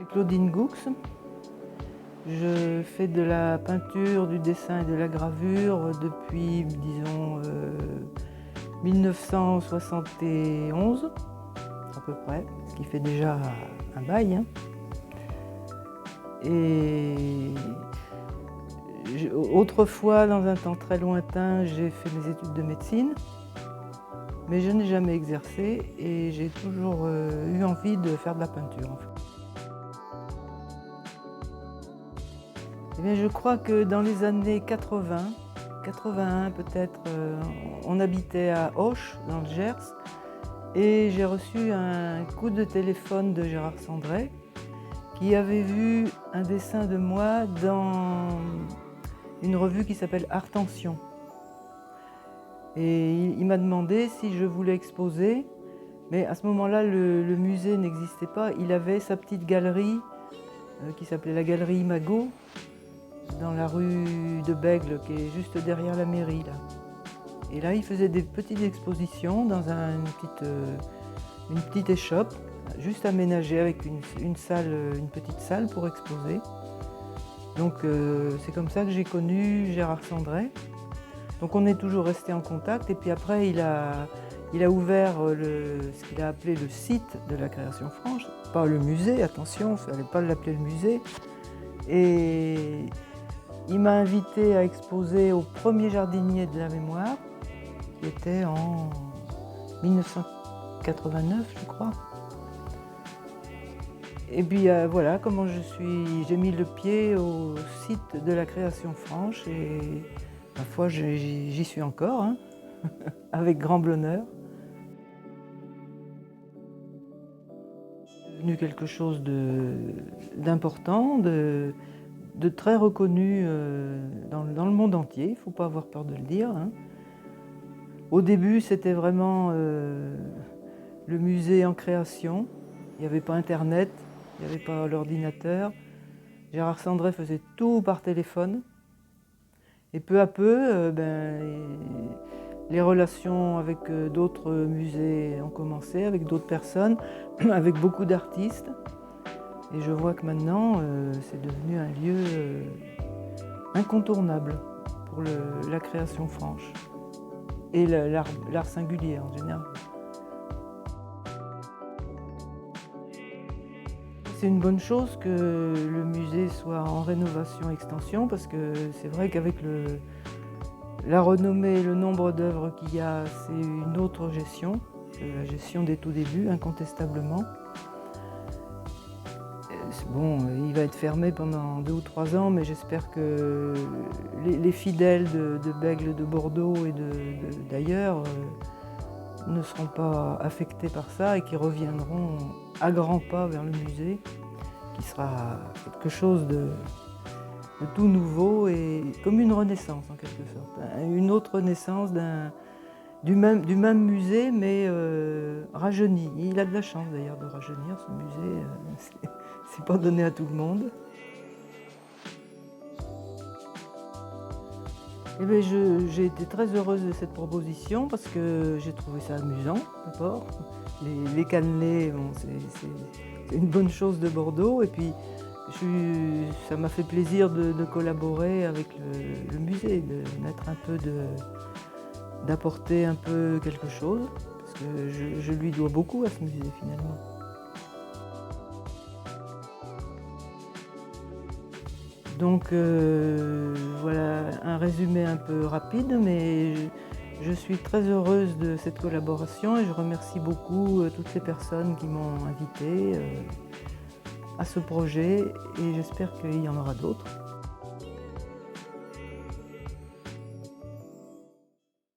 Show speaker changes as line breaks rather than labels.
C'est Claudine Goux. Je fais de la peinture, du dessin et de la gravure depuis, disons, 1971, à peu près, ce qui fait déjà un bail, hein. Et autrefois, dans un temps très lointain, j'ai fait mes études de médecine, mais je n'ai jamais exercé et j'ai toujours eu envie de faire de la peinture, en fait. Eh bien, je crois que dans les années 80, 81 peut-être, on habitait à Auch, dans le Gers, et j'ai reçu un coup de téléphone de Gérard Sandret, qui avait vu un dessin de moi dans une revue qui s'appelle Artension. Et il m'a demandé si je voulais exposer, mais à ce moment-là, le musée n'existait pas. Il avait sa petite galerie qui s'appelait la Galerie Imago, dans la rue de Bègle, qui est juste derrière la mairie, là. Et là, il faisait des petites expositions dans une petite échoppe, juste aménagée avec une petite salle pour exposer. Donc c'est comme ça que j'ai connu Gérard Sandret. Donc on est toujours resté en contact. Et puis après, il a ouvert ce qu'il a appelé le site de la création franche. Pas le musée, attention, il ne fallait pas l'appeler le musée. Et il m'a invité à exposer au premier jardinier de la mémoire, qui était en 1989, je crois. Et puis voilà comment j'ai mis le pied au site de la création franche et ma foi, j'y suis encore, hein, avec grand bonheur. C'est devenu quelque chose d'important, de très reconnu dans le monde entier, il ne faut pas avoir peur de le dire, hein. Au début, c'était vraiment le musée en création. Il n'y avait pas Internet, il n'y avait pas l'ordinateur. Gérard Sandret faisait tout par téléphone. Et peu à peu, les relations avec d'autres musées ont commencé, avec d'autres personnes, avec beaucoup d'artistes. Et je vois que maintenant, c'est devenu un lieu incontournable pour la création franche et l'art singulier en général. C'est une bonne chose que le musée soit en rénovation-extension parce que c'est vrai qu'avec la renommée et le nombre d'œuvres qu'il y a, c'est une autre gestion, la gestion des tout débuts, incontestablement. Bon, il va être fermé pendant 2 ou 3 ans, mais j'espère que les fidèles de Bègle, de Bordeaux et d'ailleurs ne seront pas affectés par ça et qui reviendront à grands pas vers le musée, qui sera quelque chose de tout nouveau et comme une renaissance en quelque sorte. Une autre renaissance du même musée, mais rajeuni. Il a de la chance d'ailleurs de rajeunir ce musée, c'est pas donné à tout le monde. Eh bien, j'ai été très heureuse de cette proposition parce que j'ai trouvé ça amusant d'abord. Les cannelés, bon, c'est une bonne chose de Bordeaux et puis ça m'a fait plaisir de collaborer avec le musée, d'apporter un peu quelque chose parce que je lui dois beaucoup à ce musée finalement. Donc voilà un résumé un peu rapide, mais je suis très heureuse de cette collaboration et je remercie beaucoup toutes les personnes qui m'ont invitée à ce projet et j'espère qu'il y en aura d'autres.